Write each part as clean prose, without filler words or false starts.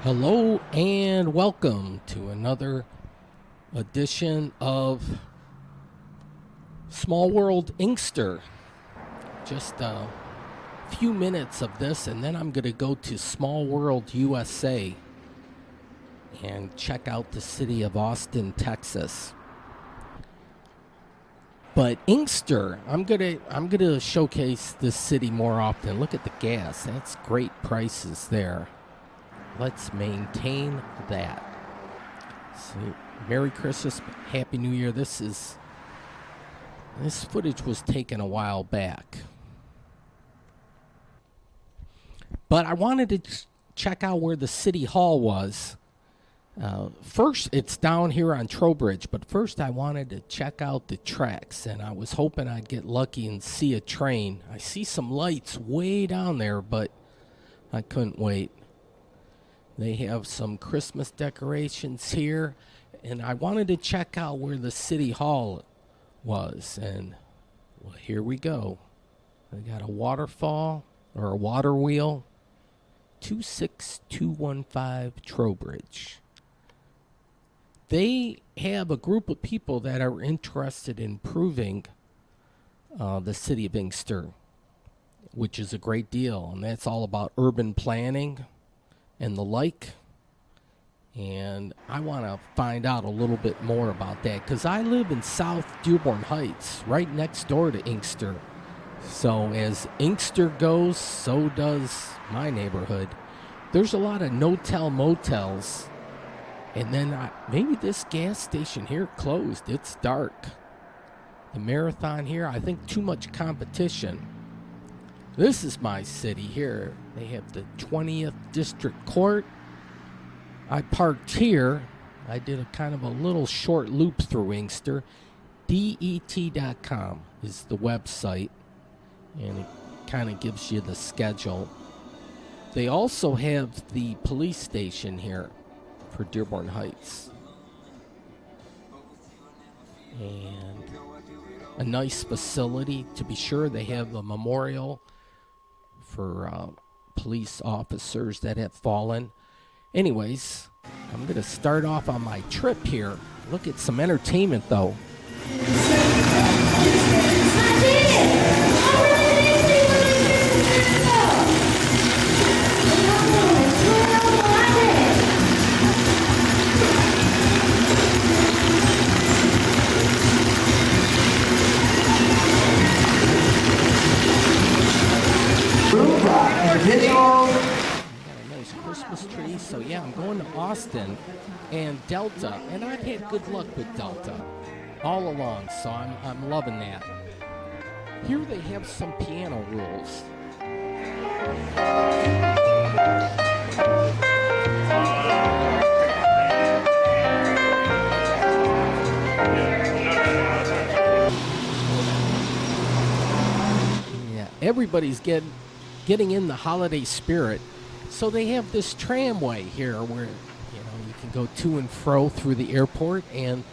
Hello and welcome to another edition of Small World Inkster. Just a few minutes of this, and then I'm going to go to Small World USA and check out the city of Austin, Texas. But Inkster, I'm gonna showcase this city more often. Look at the gas; that's great prices there. Let's maintain that. So, Merry Christmas, Happy New Year. This footage was taken a while back. But I wanted to check out where the city hall was. First, it's down here on Trowbridge, but first I wanted to check out the tracks, and I was hoping I'd get lucky and see a train. I see some lights way down there, but I couldn't wait. They have some Christmas decorations here, and I wanted to check out where the city hall was, and well, here we go. They got a waterfall, or a water wheel, 26215 Trowbridge. They have a group of people that are interested in improving the city of Inkster, which is a great deal, and that's all about urban planning and the like. And I want to find out a little bit more about that because I live in South Dearborn Heights, right next door to Inkster. So as Inkster goes, so does my neighborhood. There's a lot of no-tell motels, and then maybe this gas station here closed. It's dark. The Marathon here, I think too much competition. This is my city here. They have the 20th District Court. I parked here. I did a kind of a little short loop through Inkster. DET.com is the website, and it kind of gives you the schedule. They also have the police station here for Dearborn Heights. And a nice facility, to be sure. They have a memorial for police officers that have fallen. Anyways, I'm going to start off on my trip here. Look at some entertainment, though. Christmas tree. So yeah, I'm going to Austin and Delta, and I've had good luck with Delta all along, so I'm loving that. Here they have some piano rules. Yeah, everybody's getting in the holiday spirit. So they have this tramway here where, you can go to and fro through the airport, and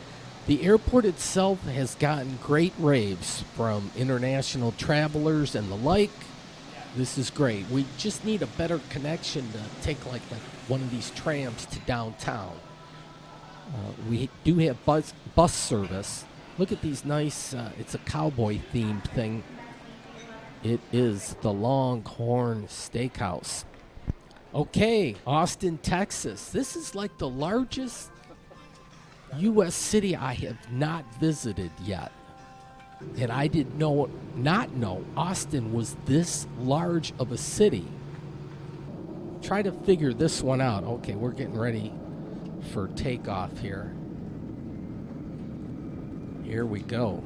the airport itself has gotten great raves from international travelers and the like. This is great. We just need a better connection to take like one of these trams to downtown. We do have bus service. Look at these nice, it's a cowboy themed thing. It is the Longhorn Steakhouse. Okay, Austin, Texas. This is like the largest U.S. city I have not visited yet. And I did not know Austin was this large of a city. Try to figure this one out. Okay, we're getting ready for takeoff here. Here we go.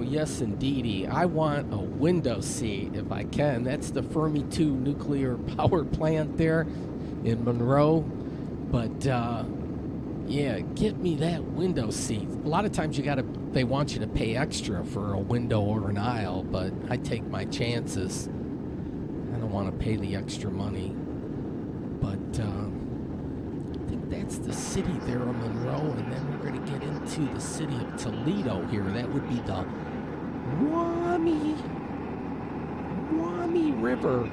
Yes, indeedy. I want a window seat if I can. That's the Fermi 2 nuclear power plant there in Monroe. But, yeah, get me that window seat. A lot of times you got to they want you to pay extra for a window or an aisle, but I take my chances. I don't want to pay the extra money. But I think that's the city there of Monroe, and then we're going to get into the city of Toledo here. That would be the Wami River.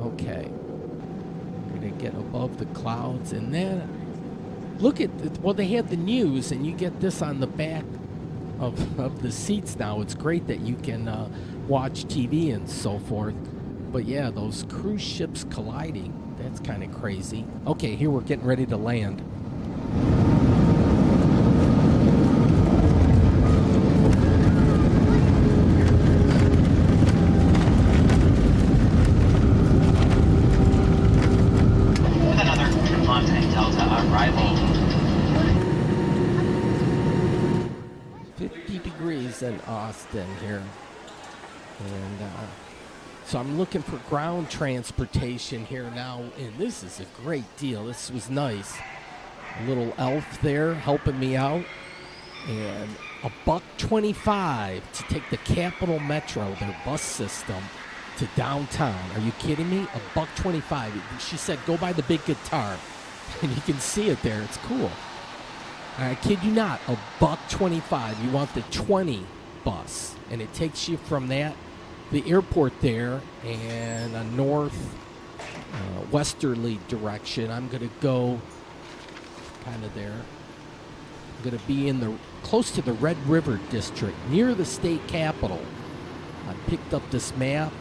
Okay. We're going to get above the clouds, and then look at, they had the news, and you get this on the back of the seats now. It's great that you can watch TV and so forth. But yeah, those cruise ships colliding, that's kind of crazy. Okay, here we're getting ready to land. Another Montaigne Delta arrival. 50 degrees in Austin here. And so I'm looking for ground transportation here now, and this is a great deal. This was nice. A little elf there helping me out. And $1.25 to take the Capital Metro, their bus system, to downtown. Are you kidding me? $1.25. She said, go buy the big guitar. And you can see it there. It's cool. I kid you not, $1.25. You want the 20 bus, and it takes you from the airport there, and a north westerly direction. I'm going to go kind of there. I'm going to be close to the Red River District, near the state capitol. I picked up this map.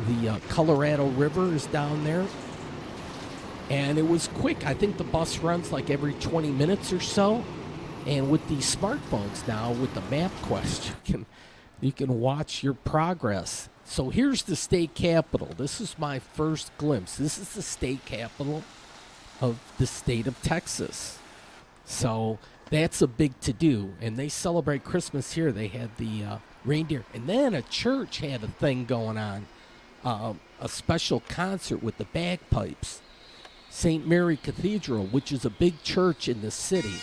The Colorado River is down there. And it was quick. I think the bus runs like every 20 minutes or so. And with these smartphones now, with the MapQuest, you can watch your progress. So here's the state capitol. This is my first glimpse. This is the state capitol of the state of Texas. So that's a big to-do. And they celebrate Christmas here. They had the reindeer. And then a church had a thing going on, a special concert with the bagpipes. St. Mary Cathedral, which is a big church in the city.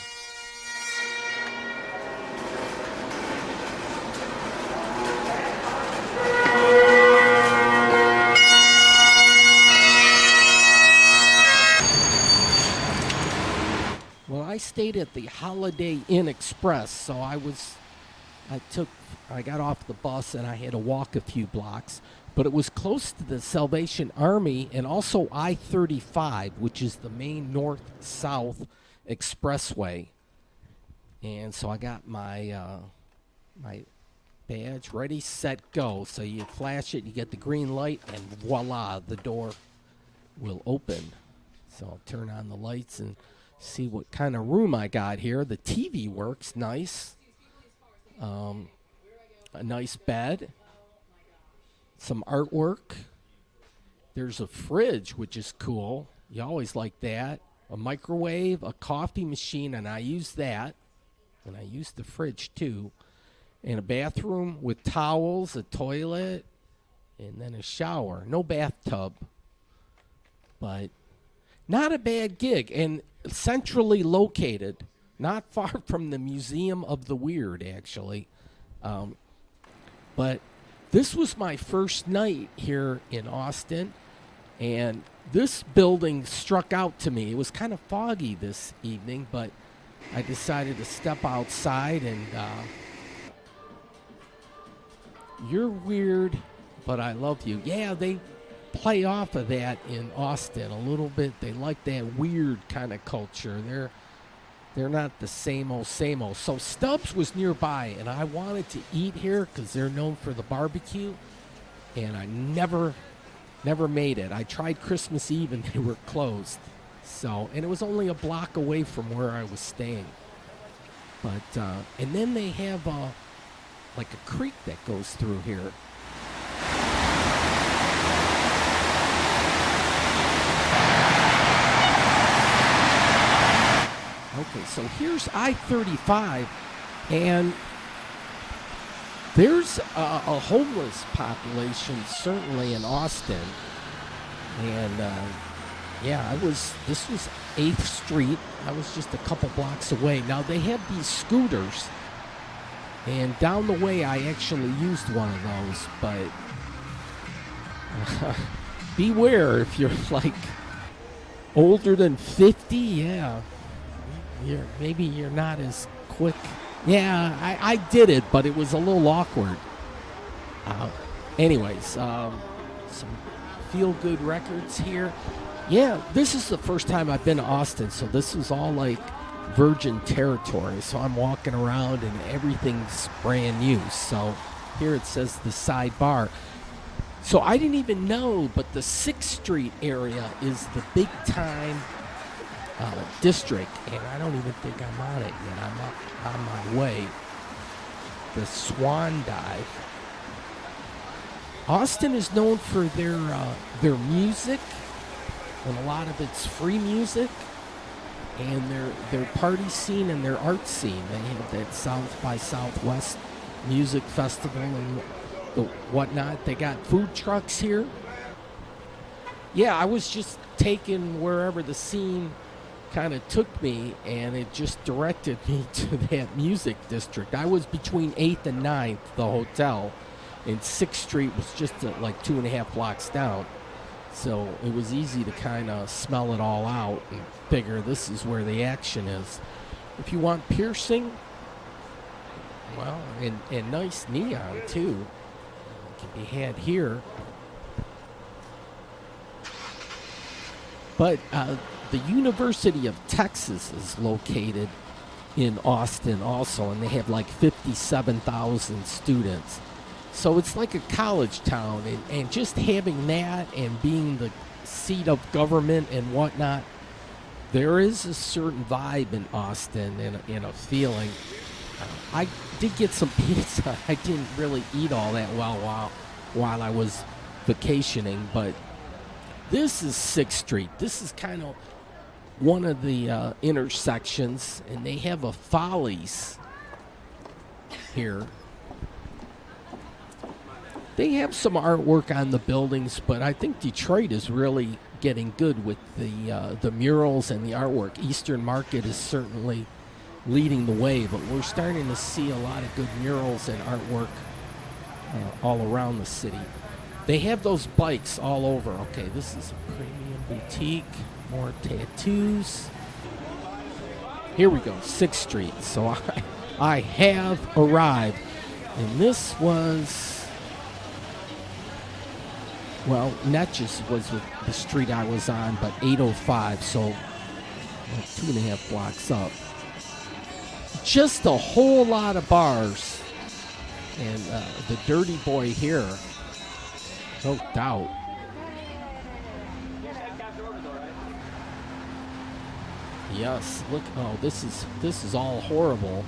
Well, I stayed at the Holiday Inn Express, so I got off the bus and I had to walk a few blocks. But it was close to the Salvation Army and also I-35, which is the main north-south expressway. And so I got my my badge ready, set, go. So you flash it, you get the green light, and voila, the door will open. So I'll turn on the lights and see what kind of room I got here. The TV works nice. A nice bed. Some artwork. There's a fridge, which is cool. You always like that. A microwave, a coffee machine, and I use that. And I use the fridge too. And a bathroom with towels, a toilet, and then a shower. No bathtub. But not a bad gig. And centrally located. Not far from the Museum of the Weird, actually. But this was my first night here in Austin, and this building struck out to me. It was kind of foggy this evening, but I decided to step outside, and you're weird, but I love you. Yeah, they play off of that in Austin a little bit. They like that weird kind of culture. They're not the same old, same old. So Stubbs was nearby, and I wanted to eat here because they're known for the barbecue, and I never made it. I tried Christmas Eve, and they were closed. So, and it was only a block away from where I was staying. But, and then they have like a creek that goes through here. Okay, so here's I-35, and there's a homeless population, certainly in Austin. And, yeah, this was 8th Street. I was just a couple blocks away. Now, they have these scooters, and down the way, I actually used one of those, but beware if you're like older than 50. Yeah, maybe you're not as quick. Yeah, I did it, but it was a little awkward. Anyways, some feel-good records here. Yeah, this is the first time I've been to Austin, so this is all like virgin territory. So I'm walking around and everything's brand new. So here it says the sidebar. So I didn't even know, but the 6th Street area is the big time district, and I don't even think I'm on it yet. I'm up on my way. The Swan Dive. Austin is known for their music, and a lot of it's free music, and their party scene and their art scene. They have that South by Southwest music festival and the whatnot. They got food trucks here. Yeah, I was just taken wherever the scene kind of took me, and it just directed me to that music district. I was between 8th and 9th, the hotel, and 6th Street was just like 2.5 blocks down. So it was easy to kind of smell it all out and figure this is where the action is. If you want piercing, well, and nice neon too, can be had here. But the University of Texas is located in Austin also, and they have like 57,000 students. So it's like a college town, and just having that and being the seat of government and whatnot, there is a certain vibe in Austin and a feeling. I did get some pizza. I didn't really eat all that well while I was vacationing, but this is 6th Street. This is kind of one of the intersections, and they have a Follies here. They have some artwork on the buildings, but I think Detroit is really getting good with the murals and the artwork. Eastern Market is certainly leading the way, but we're starting to see a lot of good murals and artwork all around the city. They have those bikes all over. Okay, this is a premium boutique. More tattoos. Here we go, 6th Street. So I have arrived. And this was, well, Netches was the street I was on, but 805, so 2.5 blocks up. Just a whole lot of bars. And the Dirty Boy here, no doubt. Yes, look, oh, this is all horrible.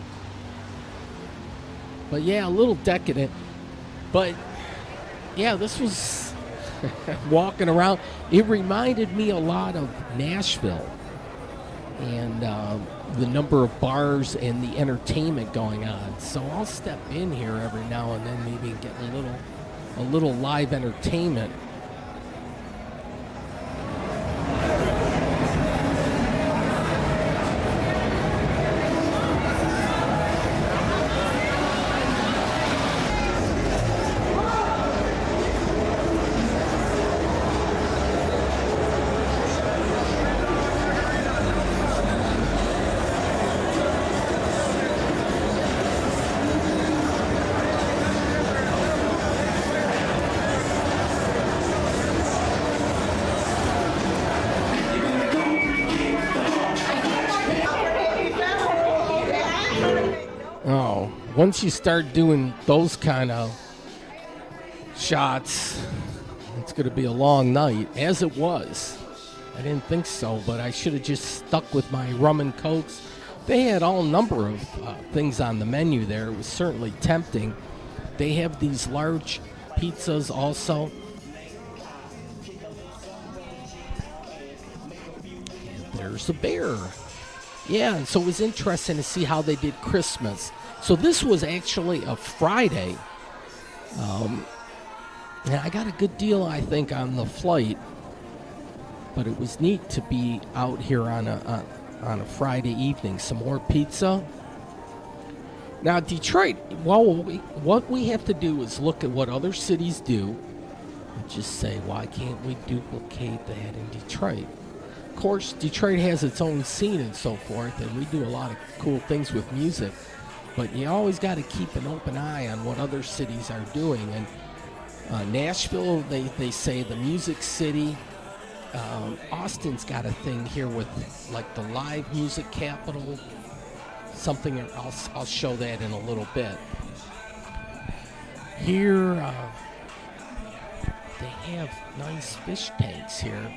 But yeah, a little decadent. But yeah, this was walking around. It reminded me a lot of Nashville and the number of bars and the entertainment going on. So I'll step in here every now and then, maybe get a little live entertainment. Once you start doing those kind of shots, it's going to be a long night, as it was. I didn't think so, but I should have just stuck with my rum and cokes. They had all number of things on the menu there. It was certainly tempting. They have these large pizzas also. And there's a bear. Yeah, and so it was interesting to see how they did Christmas. So this was actually a Friday. And I got a good deal, I think, on the flight. but it was neat to be out here on a Friday evening. Some more pizza. Now, Detroit, what we have to do is look at what other cities do and just say, why can't we duplicate that in Detroit? Of course, Detroit has its own scene and so forth, and we do a lot of cool things with music, but you always got to keep an open eye on what other cities are doing. And Nashville, they say the music city. Austin's got a thing here with like the live music capital. Something I'll show that in a little bit. Here, they have nice fish tanks here.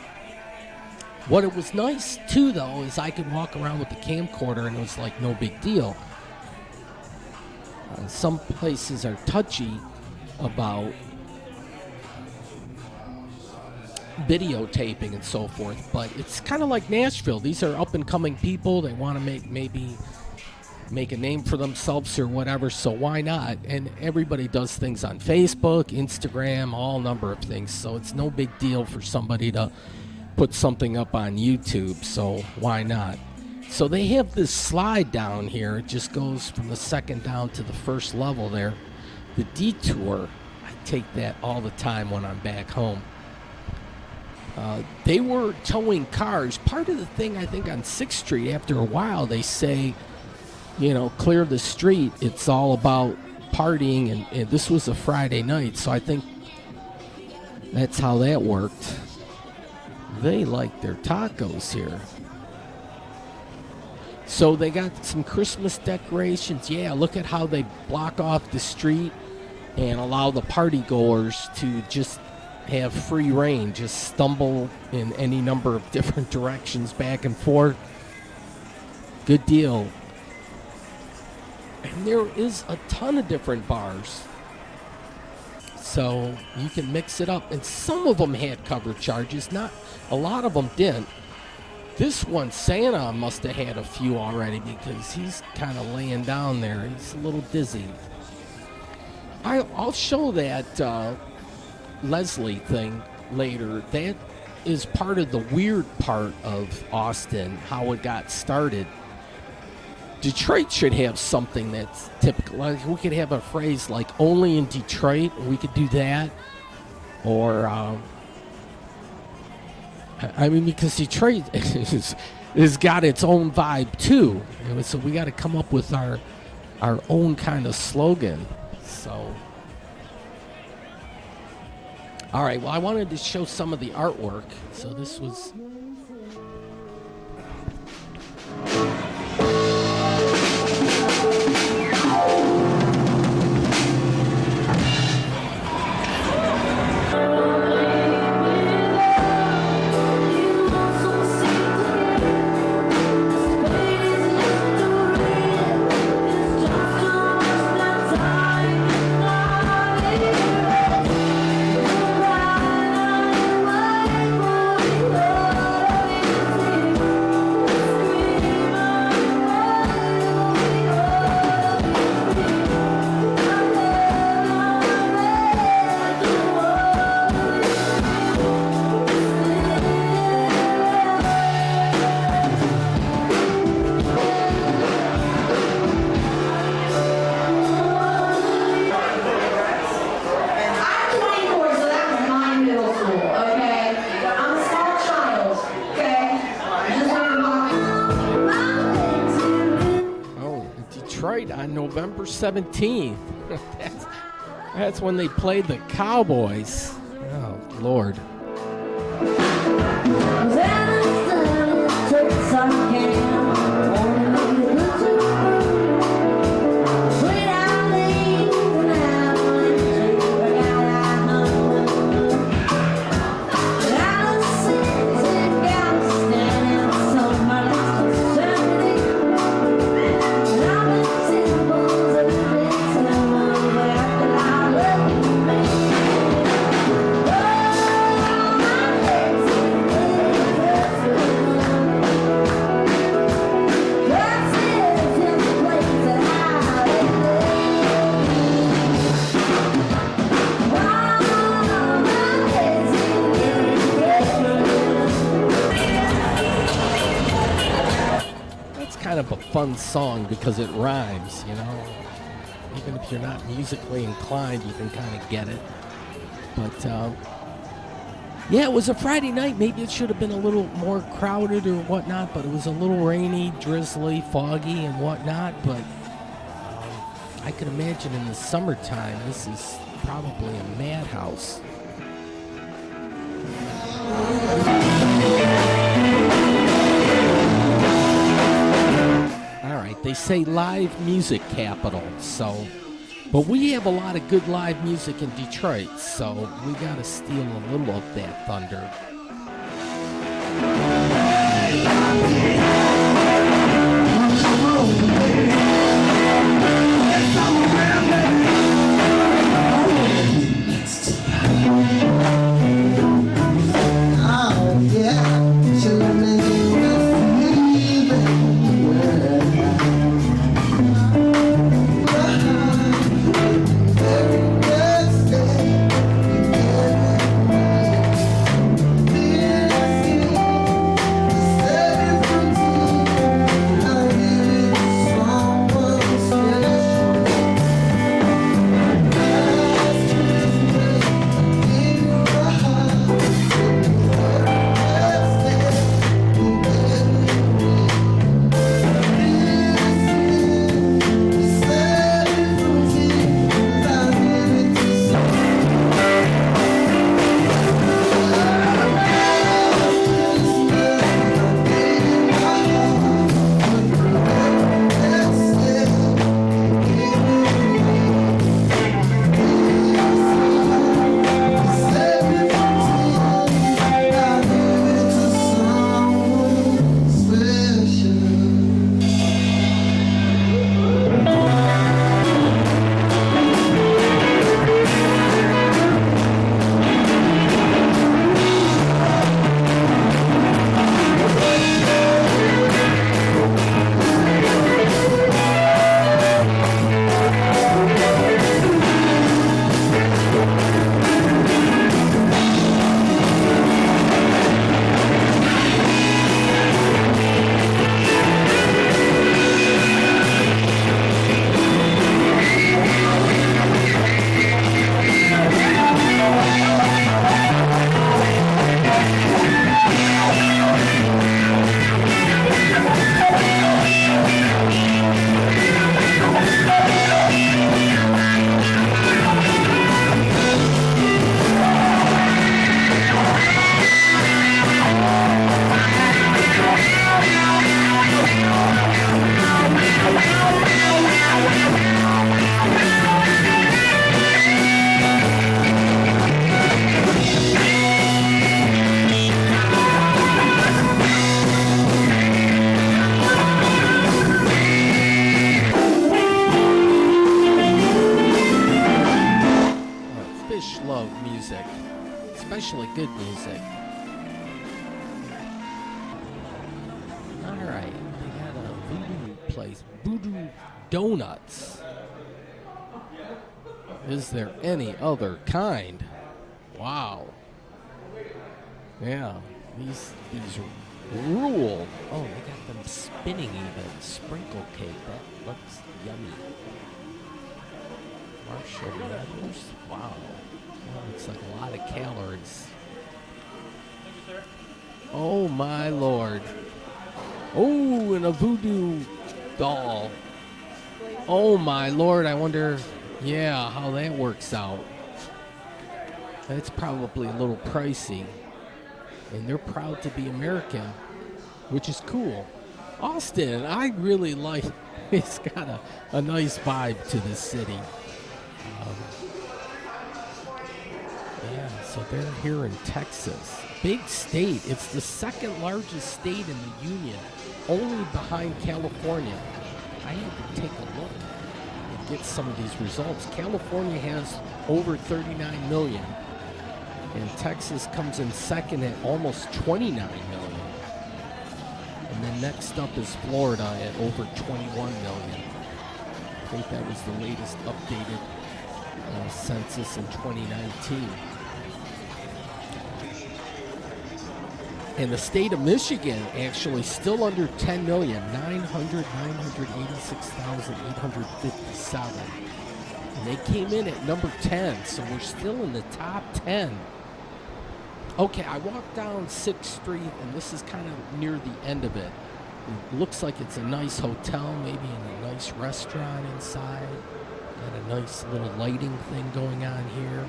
What it was nice too, though, is I could walk around with the camcorder and it was like no big deal. Some places are touchy about videotaping and so forth, but it's kind of like Nashville. These are up and coming people. They want to make a name for themselves or whatever, so why not? And everybody does things on Facebook, Instagram, all number of things, so it's no big deal for somebody to put something up on YouTube, so why not? So they have this slide down here. It just goes from the second down to the first level there. The detour, I take that all the time when I'm back home. They were towing cars. Part of the thing, I think, on 6th Street, after a while, they say, clear the street. It's all about partying, and this was a Friday night, so I think that's how that worked. They like their tacos here. So they got some Christmas decorations. Yeah, look at how they block off the street and allow the party goers to just have free reign, just stumble in any number of different directions back and forth. Good deal. And there is a ton of different bars, so you can mix it up. And some of them had cover charges, not a lot of them didn't. This one, Santa must have had a few already because he's kind of laying down there. He's a little dizzy. I'll show that Leslie thing later. That is part of the weird part of Austin, how it got started. Detroit should have something that's typical. Like we could have a phrase like "only in Detroit." We could do that, or because Detroit has got its own vibe too. So we got to come up with our own kind of slogan. So, all right. Well, I wanted to show some of the artwork. So this was. On November 17th. That's when they played the Cowboys. Oh, Lord. fun song because it rhymes, you know. Even if you're not musically inclined, you can kind of get it. But yeah, it was a Friday night. Maybe it should have been a little more crowded or whatnot, but it was a little rainy, drizzly, foggy, and whatnot. But I can imagine in the summertime, this is probably a madhouse. All right, they say live music capital, so, but we have a lot of good live music in Detroit, so we got to steal a little of that thunder. Especially good music. Alright, they got a voodoo place. Voodoo Donuts. Is there any other kind? Wow. Yeah, these rule. Oh, they got them spinning even. Sprinkle cake. That looks yummy. Marshall Mathers. Wow. Looks like a lot of calories. Oh my lord. Oh, and a voodoo doll. Oh my lord, I wonder, yeah, how that works out. That's probably a little pricey. And they're proud to be American, which is cool. Austin, I really like, it's got a nice vibe to the city. Yeah, so they're here in Texas. Big state. It's the second largest state in the union, only behind California. I had to take a look and get some of these results. California has over 39 million, and Texas comes in second at almost 29 million. And then next up is Florida at over 21 million. I think that was the latest updated census in 2019. And the state of Michigan actually still under 10 million, 986,857. And they came in at number 10, so we're still in the top 10. Okay, I walked down 6th Street, and this is kind of near the end of it. It looks like it's a nice hotel, maybe in a nice restaurant inside. Got a nice little lighting thing going on here.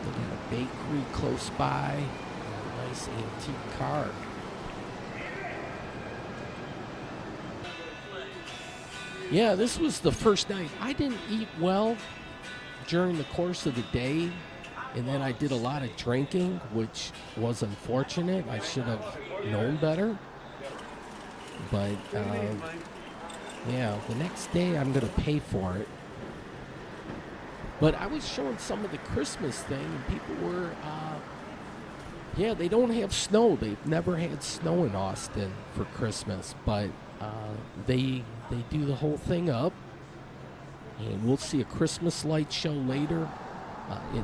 They got a bakery close by, and a nice antique car. Yeah, this was the first night. I didn't eat well during the course of the day, and then I did a lot of drinking, which was unfortunate. I should have known better. But, yeah, the next day I'm going to pay for it. But I was showing some of the Christmas thing, and people were, yeah, they don't have snow. They've never had snow in Austin for Christmas, but they do the whole thing up, and we'll see a Christmas light show later.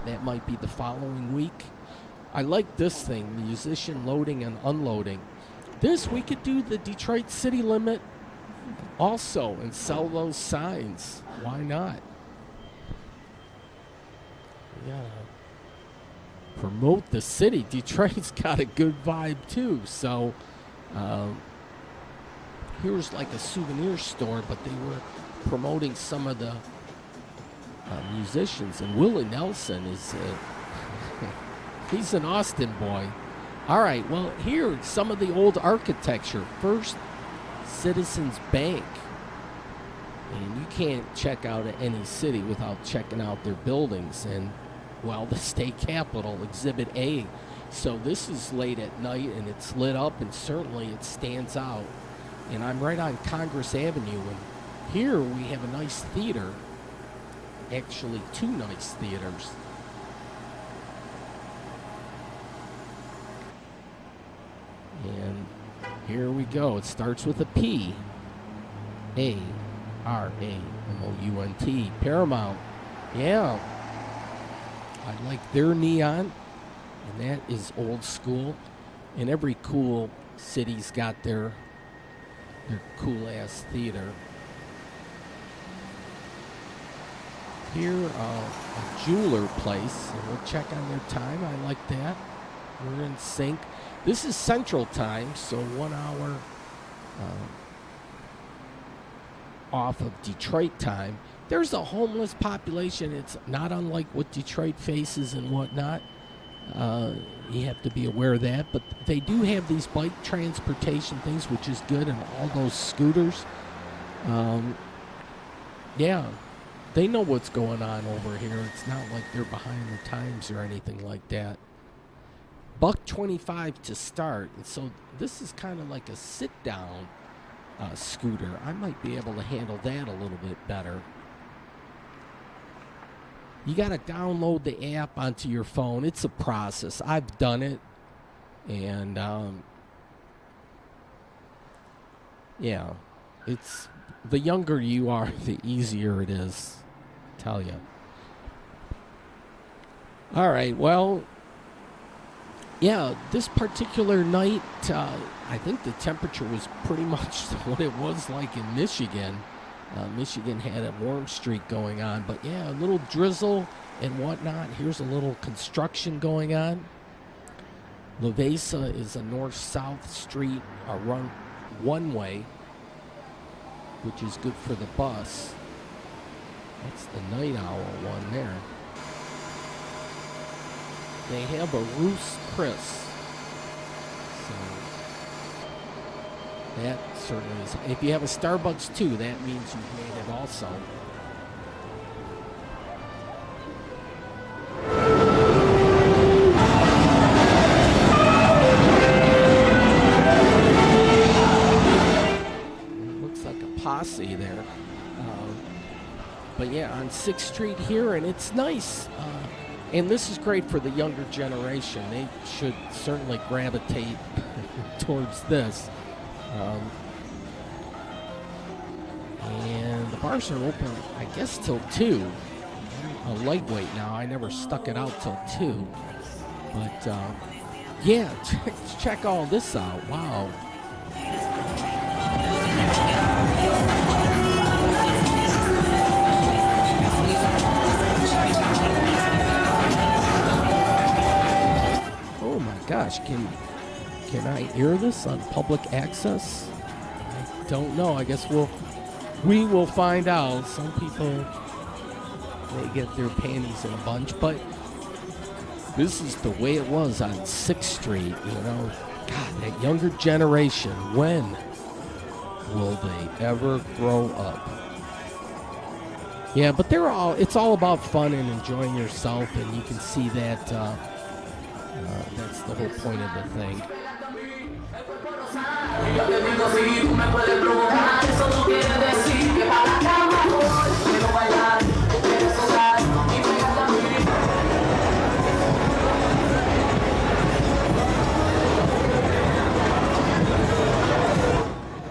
That might be the following week. I like this thing, musician loading and unloading. This, we could do the Detroit city limit also and sell those signs. Why not? We gotta promote the city. Detroit's got a good vibe too. So here's like a souvenir store, but they were promoting some of the musicians. And Willie Nelson is he's an Austin boy. All right, well, here's some of the old architecture. First Citizens Bank. And you can't check out any city without checking out their buildings. And, well, the state capitol, Exhibit A. So this is late at night, and it's lit up, and certainly it stands out. And I'm right on Congress Avenue, and here we have a nice theater. Actually, two nice theaters. And here we go. It starts with a P. A-R-A-M-O-U-N-T. Paramount. Yeah. I like their neon. And that is old school. And every cool city's got their cool-ass theater. Here, a jeweler place. And we'll check on their time. I like that. We're in sync. This is Central Time, so 1 hour off of Detroit time. There's a homeless population. It's not unlike what Detroit faces and whatnot. You have to be aware of that. But they do have these bike transportation things, which is good, and all those scooters. Yeah, they know what's going on over here. It's not like they're behind the times or anything like that. $1.25 to start, and so this is kind of like a sit-down scooter. I might be able to handle that a little bit better. You got to download the app onto your phone. It's a process. I've done it, and yeah, it's the younger you are, the easier it is. I tell you. All right, well. Yeah, this particular night, I think the temperature was pretty much what it was like in Michigan. Michigan had a warm streak going on, but yeah, a little drizzle and whatnot. Here's a little construction going on. Lavesa is a north-south street, run one way, which is good for the bus. That's the Night Owl one there. They have a Ruth's Chris. So that certainly is. If you have a Starbucks too, that means you've made it also. It looks like a posse there. But yeah, on 6th Street here, and it's nice. And this is great for the younger generation. They should certainly gravitate towards this. And the bars are open, I guess, till 2. I'm a lightweight now. I never stuck it out till 2. But Yeah, check all this out. Wow. Oh my gosh, can I hear this on public access? I don't know. I guess we will find out. Some people may get their panties in a bunch, but this is the way it was on 6th Street, you know. God, that younger generation, when will they ever grow up? Yeah, but it's all about fun and enjoying yourself, and you can see that that's the whole point of the thing.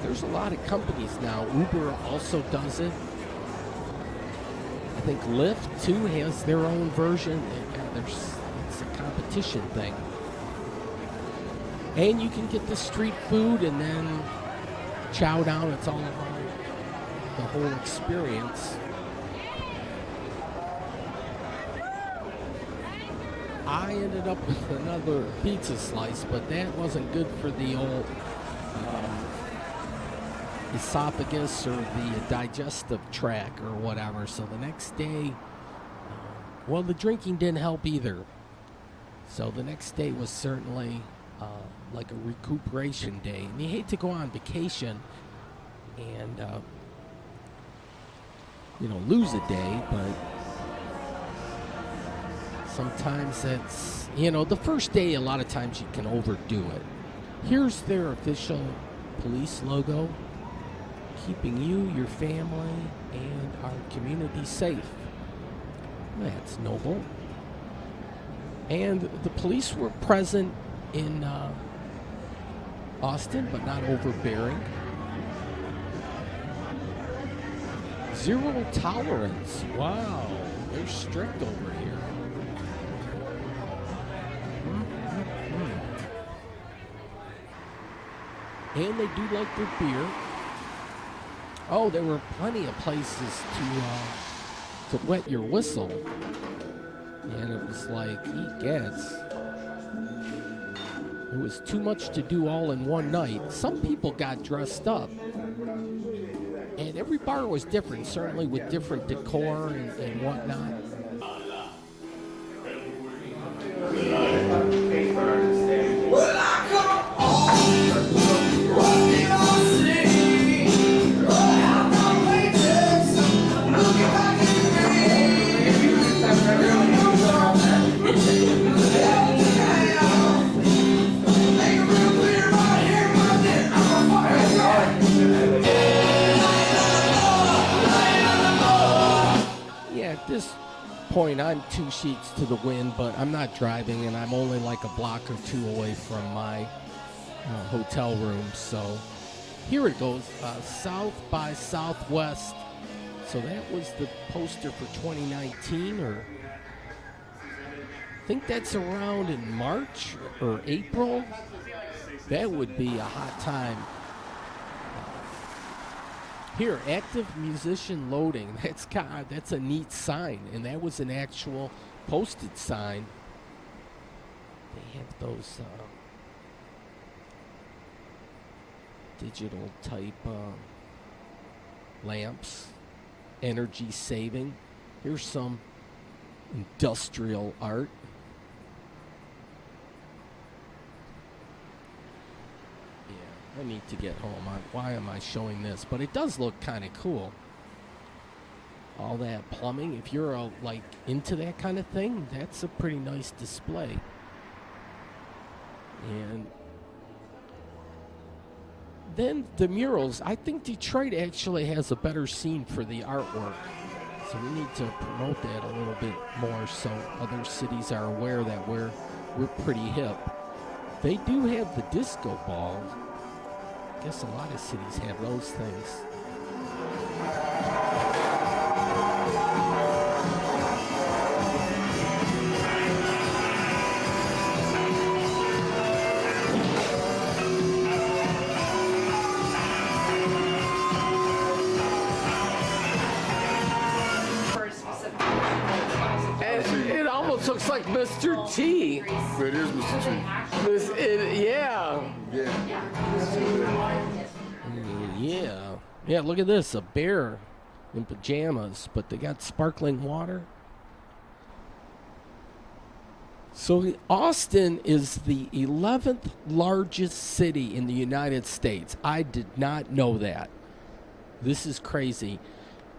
There's a lot of companies now. Uber also does it. I think Lyft too has their own version. It's a competition thing. And you can get the street food and then chow down. It's all about the whole experience. I ended up with another pizza slice, but that wasn't good for the old esophagus or the digestive tract or whatever. So the next day, well, the drinking didn't help either. So the next day was certainly like a recuperation day. And you hate to go on vacation and, lose a day, but sometimes it's, the first day, a lot of times you can overdo it. Here's their official police logo, keeping you, your family, and our community safe. That's noble. And the police were present in Austin, but not overbearing. Zero tolerance. Wow, they're strict over here. And they do like their beer. Oh, there were plenty of places to wet your whistle. And it was like, egads. It was too much to do all in one night. Some people got dressed up. And every bar was different, certainly with different decor and whatnot. At this point, I'm 2 sheets to the wind, but I'm not driving, and I'm only like a block or two away from my hotel room. So here it goes, South by Southwest. So that was the poster for 2019, or I think that's around in March or April. That would be a hot time. Here, active musician loading. That's a neat sign, and that was an actual posted sign. They have those digital type lamps, energy saving. Here's some industrial art. I need to get home. Why am I showing this? But it does look kind of cool. All that plumbing. If you're like into that kind of thing, that's a pretty nice display. And then the murals. I think Detroit actually has a better scene for the artwork. So we need to promote that a little bit more so other cities are aware that we're pretty hip. They do have the disco ball. I guess a lot of cities have those things. almost looks like Mr. T. It is Mr. T. Yeah. Yeah. Yeah, look at this. A bear in pajamas, but they got sparkling water. So Austin is the 11th largest city in the United States. I did not know that. This is crazy.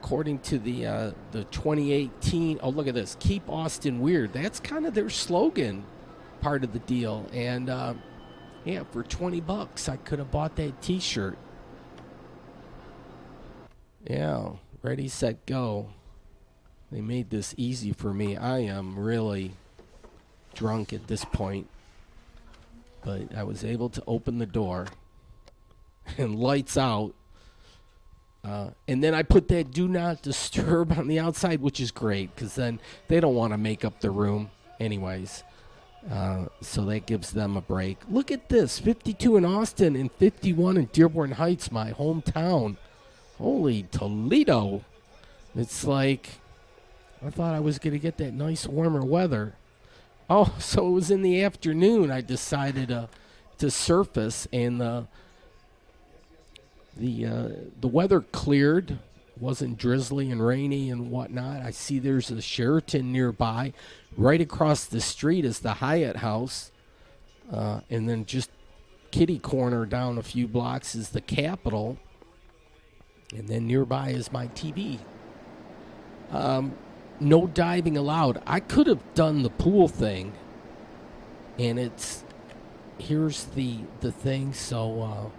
According to the 2018, oh, look at this. Keep Austin weird. That's kind of their slogan, part of the deal. And, yeah, for $20, I could have bought that T-shirt. Yeah, ready, set, go. They made this easy for me. I am really drunk at this point. But I was able to open the door. And lights out. And then I put that do not disturb on the outside, which is great because then they don't want to make up the room anyways. So that gives them a break. Look at this, 52 in Austin and 51 in Dearborn Heights, my hometown. Holy Toledo. It's like I thought I was going to get that nice warmer weather. Oh, so it was in the afternoon I decided to surface, and the weather cleared, wasn't drizzly and rainy and whatnot. I see there's a Sheraton nearby. Right across the street is the Hyatt House. And then just kitty corner down a few blocks is the Capitol. And then nearby is my TV. No diving allowed. I could have done the pool thing. And here's the thing. So,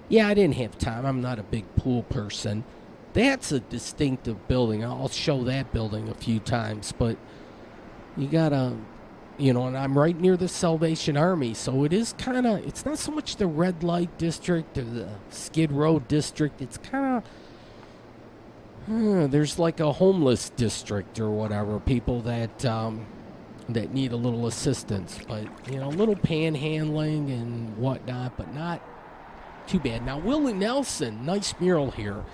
yeah, I didn't have time. I'm not a big pool person. That's a distinctive building. I'll show that building a few times. But you gotta, and I'm right near the Salvation Army. So it is kind of, it's not so much the red light district or the Skid Row district. It's kind of, there's like a homeless district or whatever. People that need a little assistance. But, a little panhandling and whatnot, but not too bad. Now, Willie Nelson, nice mural here.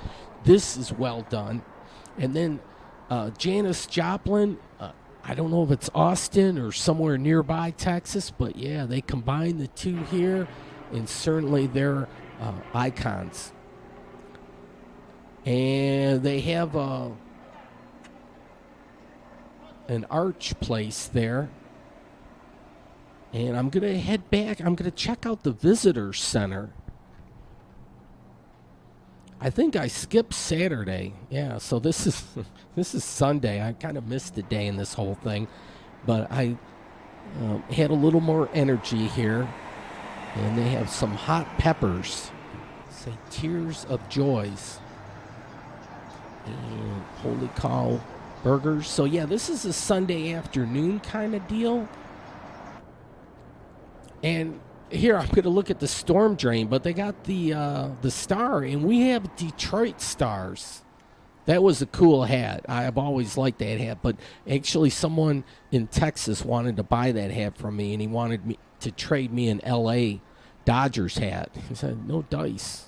This is well done. And then Janis Joplin, I don't know if it's Austin or somewhere nearby Texas, but yeah, they combine the two here, and certainly they're icons. And they have an arch place there. And I'm going to head back. I'm going to check out the visitor center. I think I skipped Saturday. Yeah, so this is Sunday. I kind of missed a day in this whole thing. But I had a little more energy here. And they have some hot peppers. Say Tears of Joys. And Holy Cow burgers. So, yeah, this is a Sunday afternoon kind of deal. And here, I'm going to look at the storm drain, but they got the star, and we have Detroit stars. That was a cool hat. I've always liked that hat, but actually someone in Texas wanted to buy that hat from me, and he wanted me to trade me an L.A. Dodgers hat. He said, no dice.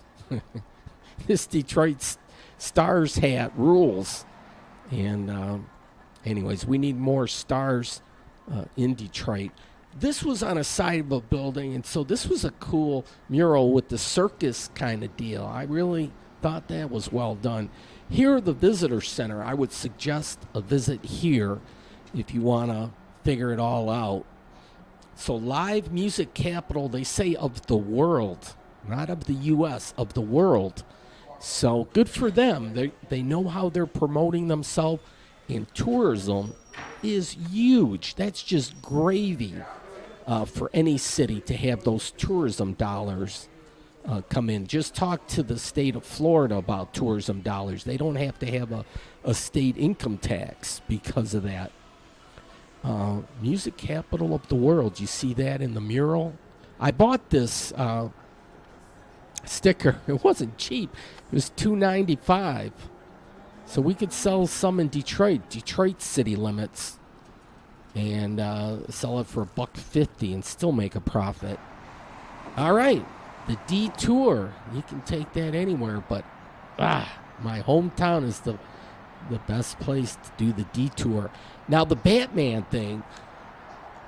This Detroit stars hat rules. And anyways, we need more stars in Detroit. This was on a side of a building, and so this was a cool mural with the circus kind of deal. I really thought that was well done. Here at the visitor center, I would suggest a visit here if you want to figure it all out. So live music capital, they say, of the world, not of the U.S., of the world. So good for them. They know how they're promoting themselves, and tourism is huge. That's just gravy for any city to have those tourism dollars come in. Just talk to the state of Florida about tourism dollars. They don't have to have a state income tax because of that. Music capital of the world. You see that in the mural? I bought this sticker. It wasn't cheap. It was $2.95. So we could sell some in Detroit city limits, and sell it for $1.50 and still make a profit. All right, the Detour. You can take that anywhere, but my hometown is the best place to do the Detour. Now the Batman thing,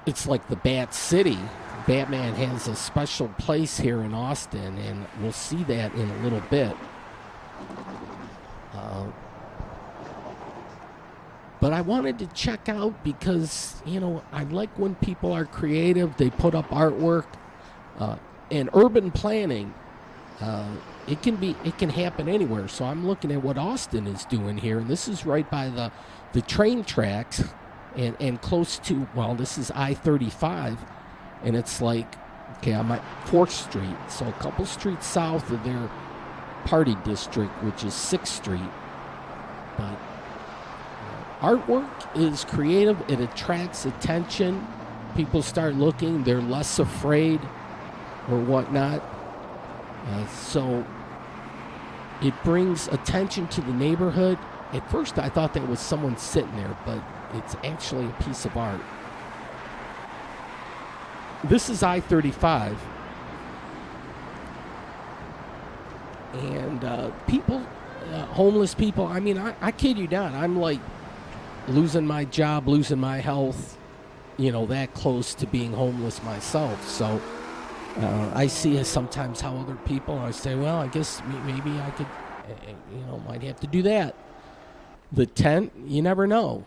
it's like the Bat City. Batman has a special place here in Austin, and we'll see that in a little bit. But I wanted to check out because, I like when people are creative. They put up artwork. And urban planning, it can happen anywhere. So I'm looking at what Austin is doing here, and this is right by the train tracks and close to, this is I-35, and it's like, okay, I'm at 4th Street, so a couple streets south of their party district, which is 6th Street. But artwork is creative. It attracts attention. People start looking. They're less afraid or whatnot. So it brings attention to the neighborhood. At first I thought that was someone sitting there, but it's actually a piece of art. This is I-35. And people, homeless people, I kid you not, I'm like losing my job, losing my health, that close to being homeless myself. So I see sometimes how other people, I say, well, I guess maybe I could, might have to do that. The tent, you never know.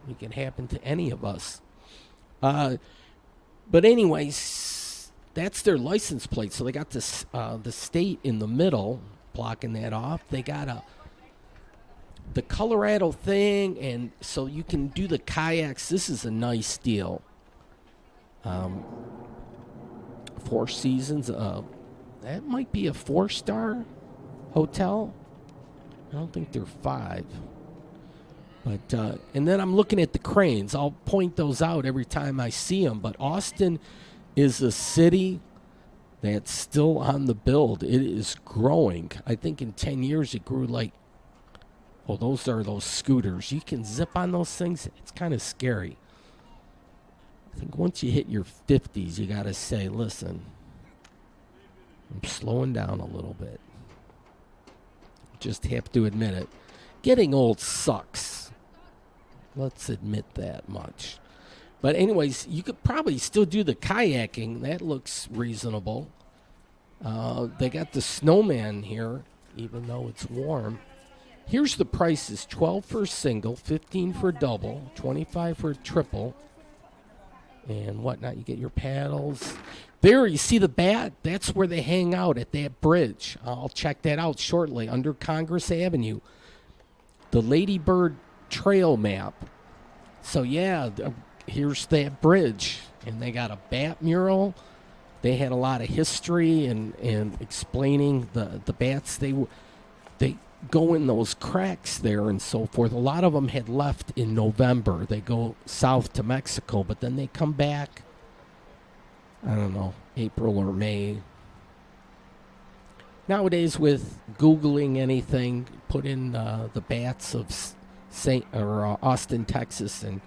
It can happen to any of us. But anyways, that's their license plate. So they got this, the state in the middle blocking that off. They got the Colorado thing, and so you can do the kayaks. This is a nice deal. Four Seasons. That might be a 4-star hotel. I don't think they're 5. But and then I'm looking at the cranes. I'll point those out every time I see them. But Austin is a city that's still on the build. It is growing. I think in 10 years it grew like, those are those scooters. You can zip on those things. It's kind of scary. I think once you hit your 50s, you got to say, listen, I'm slowing down a little bit. Just have to admit it. Getting old sucks. Let's admit that much. But anyways, you could probably still do the kayaking. That looks reasonable. They got the snowman here, even though it's warm. Here's the prices. $12 for a single, $15 for a double, $25 for a triple, and whatnot. You get your paddles. There, you see the Bat? That's where they hang out, at that bridge. I'll check that out shortly, under Congress Avenue. The Lady Bird Trail map. So, yeah, here's that bridge. And they got a Bat mural. They had a lot of history and explaining the bats. They go in those cracks there and so forth. A lot of them had left in November. They go south to Mexico, but then they come back, I don't know, April or May. Nowadays, with Googling anything, put in the bats of Austin, Texas, and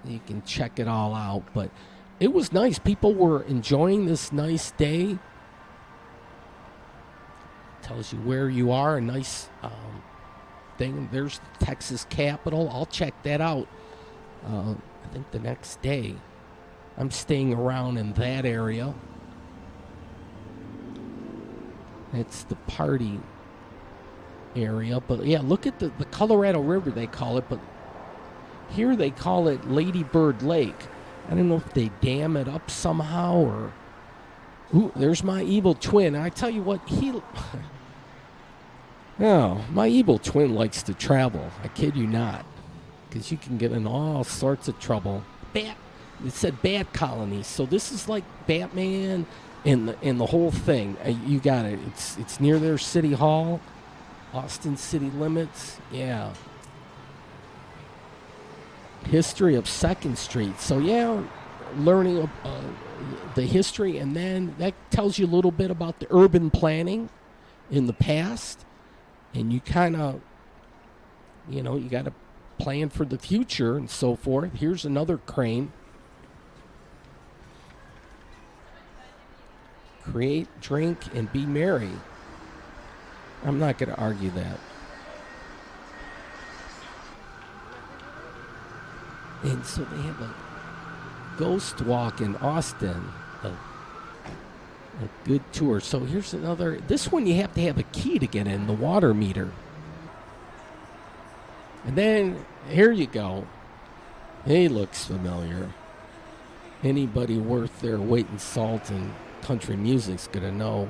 you can check it all out. But it was nice. People were enjoying this nice day. Tells you where you are. A nice thing. There's the Texas Capitol. I'll check that out. I think the next day. I'm staying around in that area. It's the party area. But yeah, look at the Colorado River, they call it. But here they call it Lady Bird Lake. I don't know if they dam it up somehow or... Ooh, there's my evil twin. I tell you what, my evil twin likes to travel. I kid you not. Because you can get in all sorts of trouble. It said Bat Colony. So this is like Batman and the whole thing. You got it. It's near their city hall. Austin city limits. Yeah. History of 2nd Street. So yeah, learning the history, and then that tells you a little bit about the urban planning in the past, and you kind of, you got to plan for the future and so forth. Here's another crane. Create, drink, and be merry. I'm not going to argue that. And so they have a ghost walk in Austin, a good tour. So here's another. This one you have to have a key to get in, the water meter. And then here you go. He looks familiar. Anybody worth their weight in salt and country music's gonna know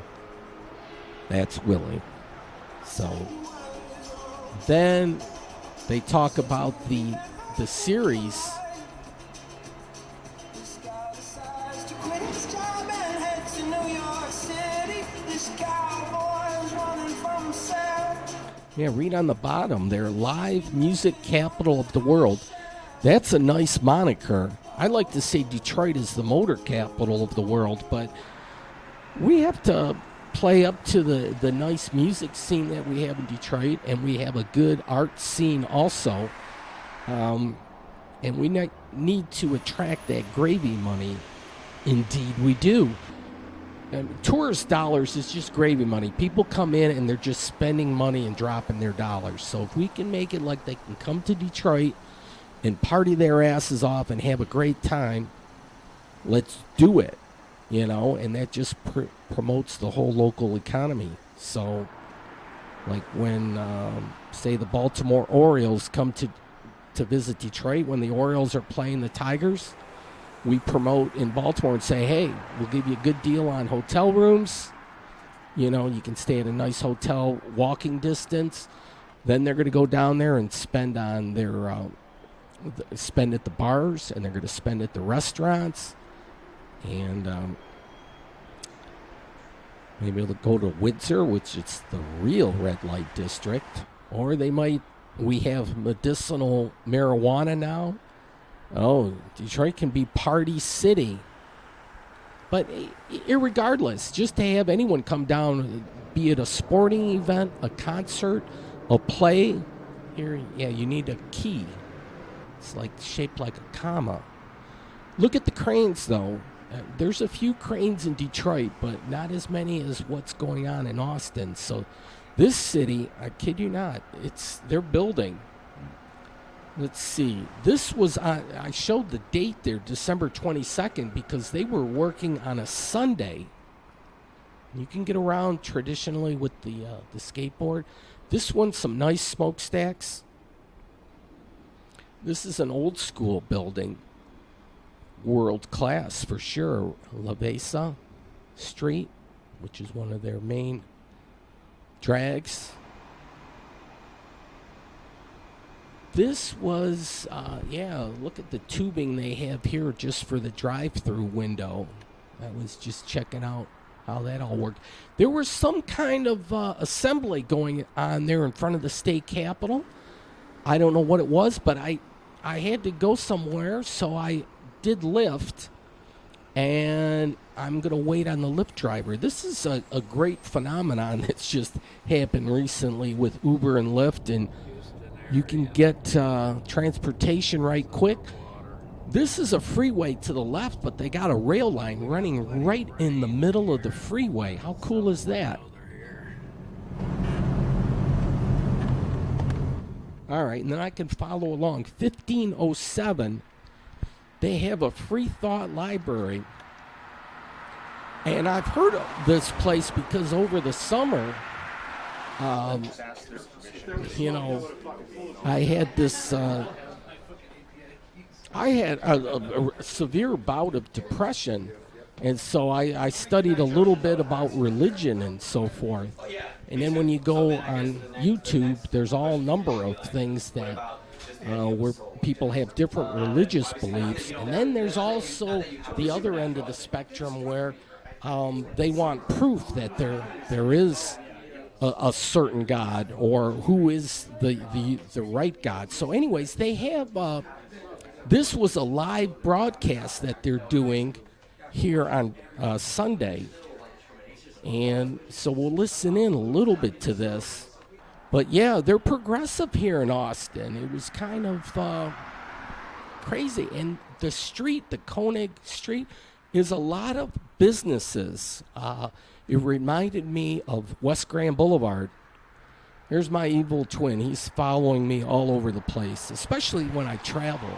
that's Willie. So then they talk about the series. Yeah, read on the bottom there, live music capital of the world. That's a nice moniker. I like to say Detroit is the motor capital of the world, but we have to play up to the nice music scene that we have in Detroit, and we have a good art scene also. And we need to attract that gravy money. Indeed, we do. Tourist dollars is just gravy money. People come in and they're just spending money and dropping their dollars. So if we can make it like they can come to Detroit and party their asses off and have a great time, let's do it, and that just promotes the whole local economy. So like when, say, the Baltimore Orioles come to visit Detroit, when the Orioles are playing the Tigers, we promote in Baltimore and say, hey, we'll give you a good deal on hotel rooms. You can stay at a nice hotel walking distance. Then they're going to go down there and spend on spend at the bars, and they're going to spend at the restaurants. And maybe they'll go to Windsor, which is the real red light district. Or we have medicinal marijuana now. Oh, Detroit can be party city. But irregardless, just to have anyone come down, be it a sporting event, a concert, a play, here, yeah, you need a key. It's shaped like a comma. Look at the cranes, though. There's a few cranes in Detroit, but not as many as what's going on in Austin. So this city, I kid you not, they're building. Let's see. This was I showed the date there, December 22nd, because they were working on a Sunday. You can get around traditionally with the skateboard. This one's some nice smokestacks. This is an old school building. World class for sure. La Besa Street, which is one of their main drags. This was, look at the tubing they have here just for the drive-through window. I was just checking out how that all worked. There was some kind of assembly going on there in front of the state capitol. I don't know what it was, but I had to go somewhere, so I did Lyft, and I'm going to wait on the Lyft driver. This is a great phenomenon that's just happened recently with Uber and Lyft, and you can get transportation right quick. This is a freeway to the left, but they got a rail line running right in the middle of the freeway. How cool is that? All right, and then I can follow along. 1507, they have a free thought library. And I've heard of this place because over the summer, I had this, I had a severe bout of depression, and so I studied a little bit about religion and so forth. And then when you go on YouTube, there's all number of things that where people have different religious beliefs. And then there's also the other end of the spectrum where they want proof that there is a certain God, or who is the right God. So anyways, they have this was a live broadcast that they're doing here on Sunday, and so we'll listen in a little bit to this. But yeah, they're progressive here in Austin. It was kind of crazy. And the street, the Koenig Street, is a lot of businesses. It reminded me of West Grand Boulevard. Here's my evil twin. He's following me all over the place, especially when I travel.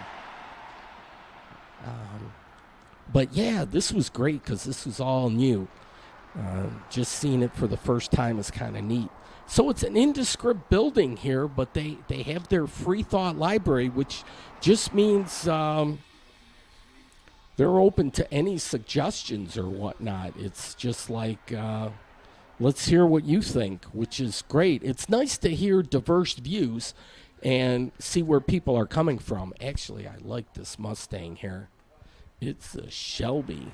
But yeah, this was great because this was all new. Just seeing it for the first time is kind of neat. So it's an indescript building here, but they have their free thought library, which just means they're open to any suggestions or whatnot. It's just like, let's hear what you think, which is great. It's nice to hear diverse views and see where people are coming from. Actually, I like this Mustang here. It's a Shelby.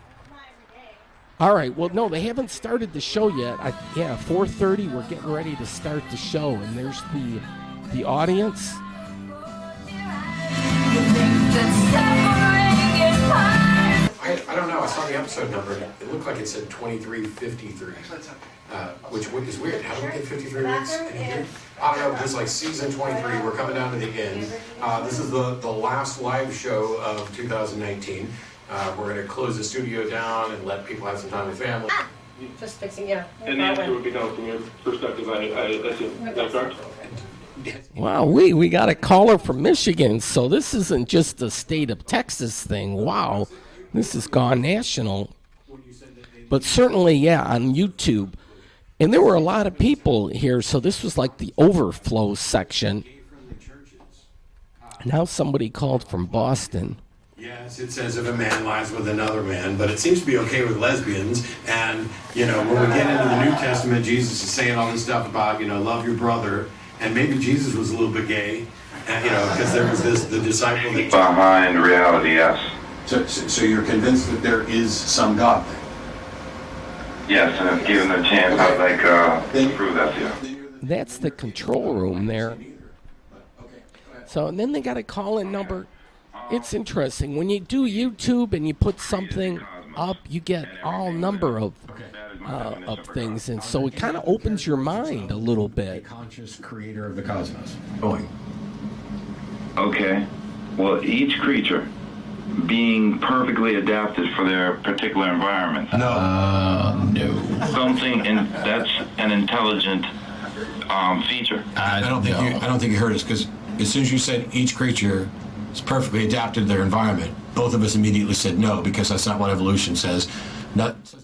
All right. Well, no, they haven't started the show yet. 4:30. We're getting ready to start the show, and there's the audience. I don't know. I saw the episode number. It looked like it said 2353, which is weird. How do we get 53 weeks in a year? I don't know. Just like season 23, we're coming down to the end. This is the last live show of 2019. We're going to close the studio down and let people have some time with family. Just fixing, yeah. And the answer would be no from your perspective, I assume. Is that correct? Wow, we got a caller from Michigan, so this isn't just a state of Texas thing. Wow, this has gone national. But certainly, yeah, on YouTube. And there were a lot of people here, so this was like the overflow section. Now somebody called from Boston. Yes, it says if a man lies with another man, but it seems to be okay with lesbians. And, when we get into the New Testament, Jesus is saying all this stuff about, love your brother. And maybe Jesus was a little bit gay, because there was the disciple that... Behind reality, yes. So you're convinced that there is some God then? Yes, and if given the chance, Okay. I'd like prove that to you. That's the control room there. So, and then they got a call-in number. It's interesting. When you do YouTube and you put something up, you get all number of things. And so it kind of opens your mind a little bit. Conscious creator of the cosmos. Going. Okay. Well, each creature being perfectly adapted for their particular environment. No. Something that's an intelligent feature. I don't think you heard us, because as soon as you said each creature is perfectly adapted to their environment, both of us immediately said no, because that's not what evolution says.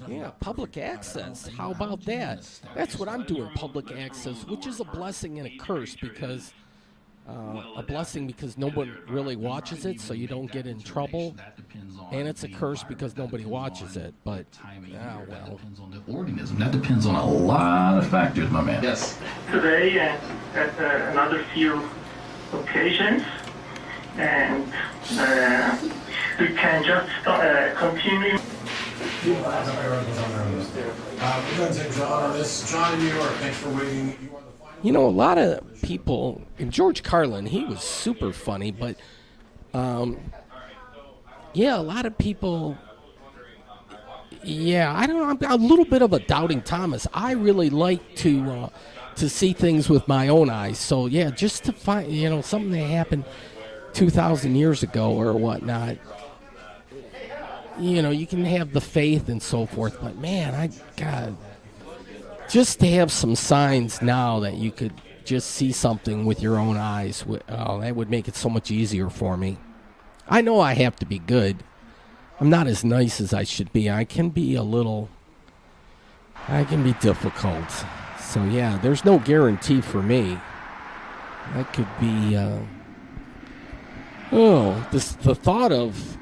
Yeah, public access. How about that? That's what I'm doing, public access, which is a blessing and a curse, because a blessing because no one really watches it, so you don't get in trouble, and it's a curse because nobody watches it. But well, Depends on the organism. That depends on a lot of factors, my man. Yes. Today and at another few occasions, and we can just continue. We're going to take John on this. John in New York, thanks for waiting. a lot of people, and George Carlin, he was super funny, but a lot of people, I don't know, I'm a little bit of a doubting Thomas. I really like to see things with my own eyes. So just to find, something that happened 2,000 years ago or whatnot, you can have the faith and so forth, but man, just to have some signs now that you could just see something with your own eyes, that would make it so much easier for me. I know I have to be good. I'm not as nice as I should be. I can be difficult. So there's no guarantee for me. That could be, the thought of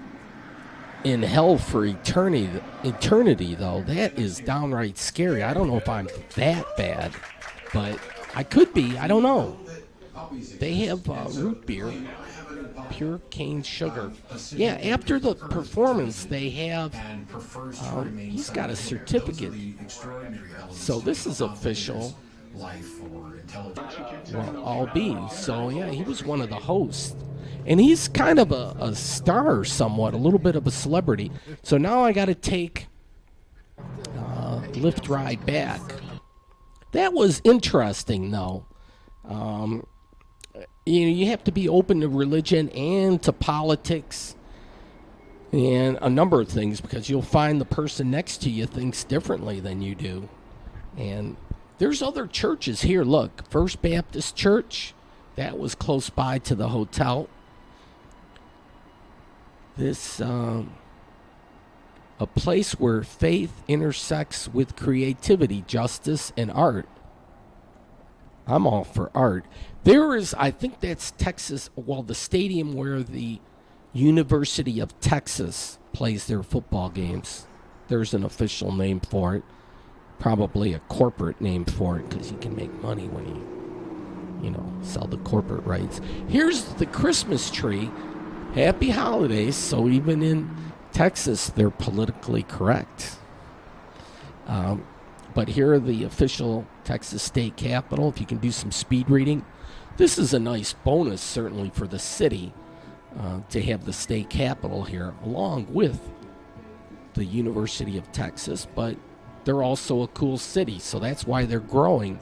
in hell for eternity though, that is downright scary. I don't know if I'm that bad, but I could be. I don't know. They have root beer, pure cane sugar. After the performance, they have, he's got a certificate. So this is official. Well, I'll be. So he was one of the hosts. And he's kind of a star somewhat, a little bit of a celebrity. So now I got to take Lyft ride back. That was interesting, though. You have to be open to religion and to politics and a number of things, because you'll find the person next to you thinks differently than you do. And there's other churches here. Look, First Baptist Church, that was close by to the hotel. this a place where faith intersects with creativity, justice, and art. I'm all for art. There is, I think that's Texas, well, the stadium where the University of Texas plays their football games. There's an official name for it. Probably a corporate name for it because you can make money when you sell the corporate rights. Here's the Christmas tree. Happy holidays. So even in Texas, they're politically correct. But here are the official Texas State Capitol. If you can do some speed reading, this is a nice bonus, certainly for the city, to have the state capitol here, along with the University of Texas. But they're also a cool city, so that's why they're growing.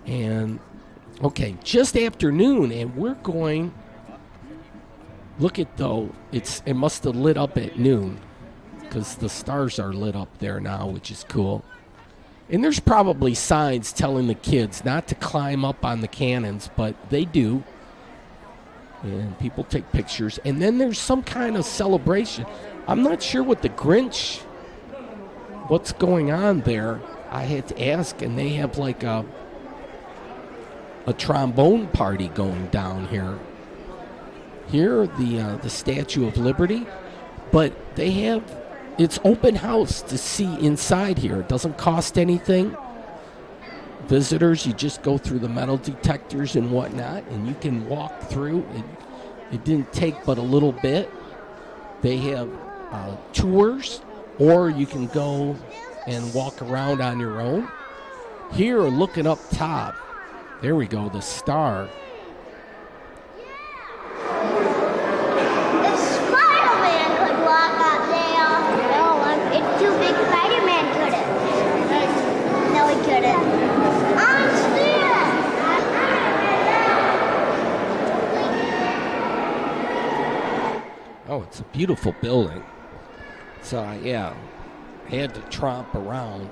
And okay, just afternoon, and we're going. Look at though, it must have lit up at noon, because the stars are lit up there now, which is cool. And there's probably signs telling the kids not to climb up on the cannons, but they do. And people take pictures. And then there's some kind of celebration. I'm not sure what the Grinch, what's going on there. I had to ask, and they have like a trombone party going down here. Here, the Statue of Liberty, but they have, it's open house to see inside here. It doesn't cost anything. Visitors, you just go through the metal detectors and whatnot, and you can walk through. It didn't take but a little bit. They have tours, or you can go and walk around on your own. Here, looking up top, there we go, the star. If Spider-Man could walk up there. No, it's too big. Spider-Man couldn't. No, he couldn't. I'm scared. Oh, it's a beautiful building. So, yeah, had to tromp around.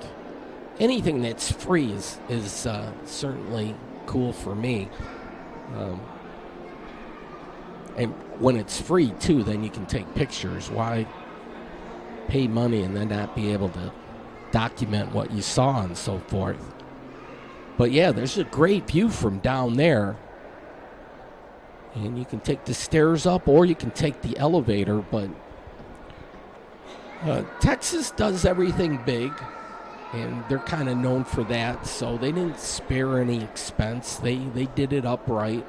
Anything that's free is certainly cool for me. And when it's free, too, then you can take pictures. Why pay money and then not be able to document what you saw and so forth? But, yeah, there's a great view from down there. And you can take the stairs up or you can take the elevator. But Texas does everything big, and they're kind of known for that. So they didn't spare any expense. They did it upright.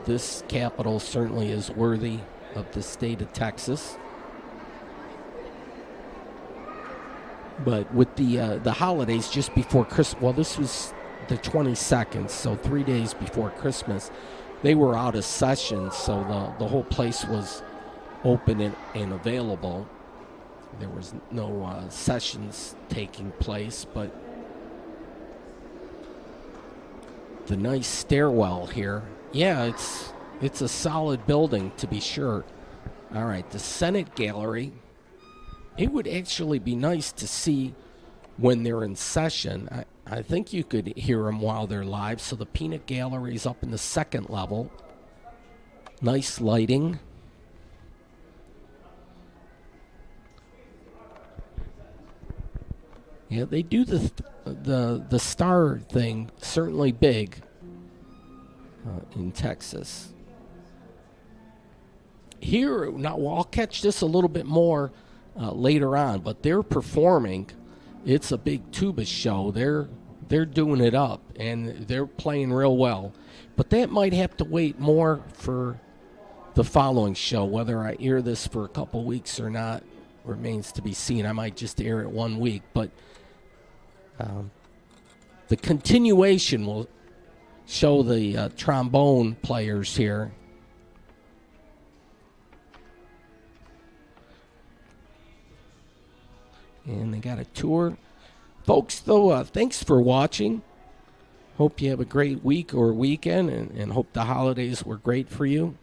This Capitol certainly is worthy of the state of Texas. But with the holidays just before Christmas, well, this was the 22nd, so 3 days before Christmas, they were out of session, so the whole place was open and available. There was no sessions taking place, but the nice stairwell here. Yeah, it's a solid building, to be sure. All right, the Senate Gallery. It would actually be nice to see when they're in session. I think you could hear them while they're live. So the Peanut Gallery is up in the second level. Nice lighting. Yeah, they do the star thing certainly big in Texas. Here, now I'll catch this a little bit more later on, but they're performing. It's a big tuba show. They're doing it up, and they're playing real well. But that might have to wait more for the following show. Whether I air this for a couple weeks or not remains to be seen. I might just air it 1 week, but the continuation will show the trombone players here. And they got a tour. Folks, though, thanks for watching. Hope you have a great week or weekend, and hope the holidays were great for you.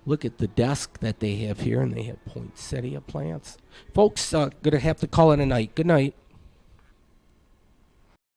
Look at the desk that they have here, and they have poinsettia plants. Folks, going to have to call it a night. Good night.